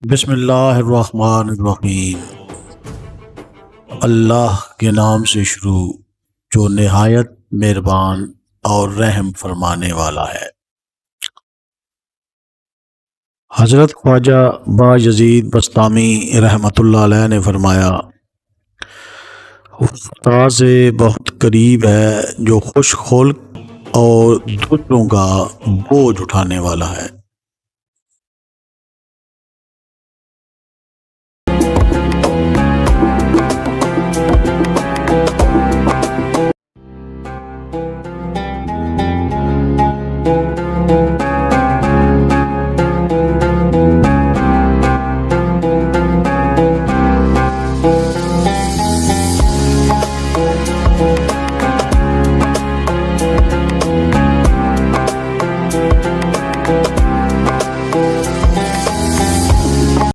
बिस्मिल्लाहिर्रहमानिर्रहीम। अल्लाह के नाम से शुरू जो निहायत मेहरबान और रहम फरमाने वाला है। हज़रत ख्वाजा बा यजीद बस्तामी रहमतुल्लाह अलैह ने फरमाया, खुदा से बहुत करीब है जो खुश खुल्क और दूसरों का बोझ उठाने वाला है।